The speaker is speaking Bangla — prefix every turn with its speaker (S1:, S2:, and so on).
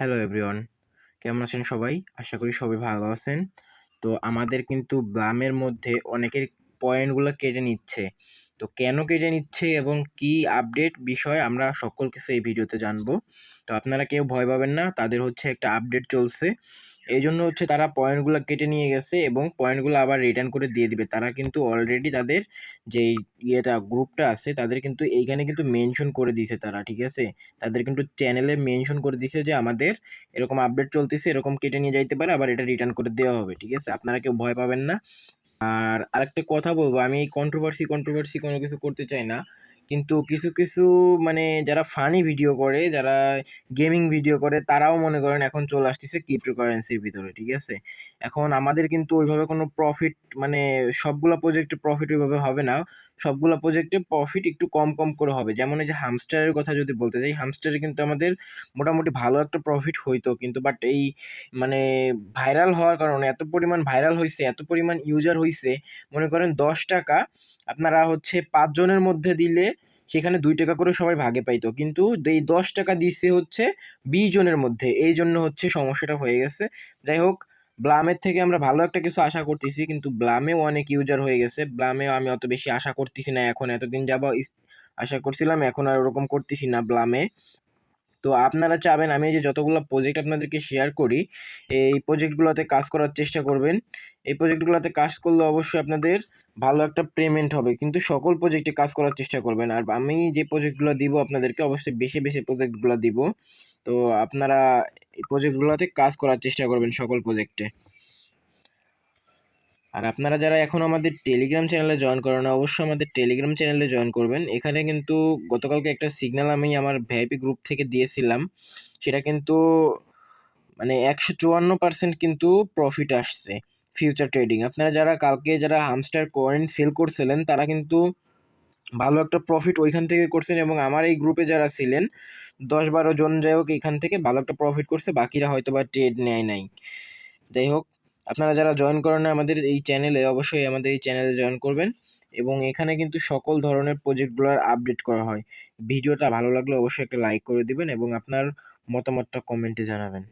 S1: হ্যালো এভরিওয়ান, কেমন আছেন সবাই? আশা করি সবাই ভালো আছেন। তো আমাদের কিন্তু ব্লামের মধ্যে অনেকের পয়েন্টগুলো কেটে নিচ্ছে। তো কেন কেটে নিচ্ছে এবং কি আপডেট বিষয় আমরা সকল কিছু এই ভিডিওতে জানবো। তো আপনারা কেউ ভয় পাবেন না, তাদের হচ্ছে একটা আপডেট চলছে। এইজন্য হচ্ছে তারা পয়েন্টগুলো কেটে নিয়ে গেছে এবং পয়েন্টগুলো আবার রিটার্ন করে দিয়ে দিবে। তারা কিন্তু অলরেডি তাদের যেই গ্রুপটা আছে তাদের কিন্তু এইখানে কিন্তু মেনশন করে দিয়েছে তারা, ঠিক আছে? তাদের কিন্তু চ্যানেলে মেনশন করে দিছে যে আমাদের এরকম আপডেট চলতেছে, এরকম কেটে নিয়ে যাইতে পারে, আবার এটা রিটার্ন করে দেওয়া হবে, ঠিক আছে? আপনারা কেউ ভয় পাবেন না। আর আরেকটা কথা বলবো, আমি এই কন্ট্রোভার্সি কোনো কিছু করতে চাই না, কিন্তু কিছু কিছু মানে যারা ফানি ভিডিও করে, যারা গেমিং ভিডিও করে, তারাও মনে করেন এখন চলে আসতেছে ক্রিপ্টোকারেন্সির ভিতরে, ঠিক আছে? এখন আমাদের কিন্তু ওইভাবে কোনো প্রফিট মানে সবগুলা প্রজেক্টে প্রফিট ওইভাবে হবে না। সবগুলা প্রজেক্টে প্রফিট একটু কম কম করে হবে। যেমন এই যে হামস্টারের কথা যদি বলতে চাই, হামস্টারে কিন্তু আমাদের মোটামুটি ভালো একটা প্রফিট হইতো, কিন্তু বাট এই মানে ভাইরাল হওয়ার কারণে এত পরিমাণ ভাইরাল হইছে, এত পরিমাণ ইউজার হইছে, মনে করেন 10 টাকা আপনারা হচ্ছে 5 জনের মধ্যে দিলে সেখানে 2 টাকা করে সবাই ভাগে পাইতো। কিন্তু এই 10 টাকা দিছে হচ্ছে 20 জনের মধ্যে। এইজন্য হচ্ছে সমস্যাটা হয়ে গেছে। যাই হোক, ব্লামের থেকে আমরা ভালো একটা কিছু আশা করতেছি, কিন্তু ব্লামেও অনেক ইউজার হয়ে গেছে। ব্লামেও আমি অত বেশি আশা করতেছি না এখন। এতদিন যাবৎ আশা করছিলাম, এখন আর ওরকম করতেছি না ব্লামে। তো আপনারা চাবেন আমি এই যে যতগুলো প্রজেক্ট আপনাদেরকে শেয়ার করি, এই প্রজেক্টগুলোতে কাজ করার চেষ্টা করবেন। এই প্রজেক্টগুলোতে কাজ করলে অবশ্যই আপনাদের ভালো একটা পেমেন্ট হবে, কিন্তু সকল প্রজেক্টে কাজ করার চেষ্টা করবেন। আর আমি যে প্রজেক্টগুলো দিব আপনাদেরকে, অবশ্যই বেশি বেশি প্রজেক্টগুলো দিব। তো আপনারা এই প্রজেক্টগুলোতে কাজ করার চেষ্টা করবেন সকল প্রজেক্টে। আর আপনারা যারা এখন আমাদের টেলিগ্রাম চ্যানেলে জয়েন করেন না, অবশ্যই আমাদের টেলিগ্রাম চ্যানেলে জয়েন করবেন। এখানে কিন্তু গতকালকে একটা সিগন্যাল আমি আমার ভিআইপি গ্রুপ থেকে দিয়েছিলাম, সেটা কিন্তু মানে 154% কিন্তু প্রফিট আসছে ফিউচার ট্রেডিং। আপনারা যারা কালকে যারা হামস্টার কয়েন সেল করছিলেন, তারা কিন্তু ভালো একটা প্রফিট ওইখান থেকে করছেন, এবং আমার এই গ্রুপে যারা ছিলেন 10-12 জন, যাই হোক, এখান থেকে ভালো একটা প্রফিট করছে, বাকিরা হয়তো বা ট্রেড নেয় নাই। যাই হোক, আপনারা যারা জয়েন করেন না আমাদের এই চ্যানেলে, অবশ্যই আমাদের এই চ্যানেলে জয়েন করবেন, এবং এখানে কিন্তু সকল ধরনের প্রজেক্টগুলোর আপডেট করা হয়। ভিডিওটা ভালো লাগলে অবশ্যই একটা লাইক করে দিবেন এবং আপনার মতামতটা কমেন্টে জানাবেন।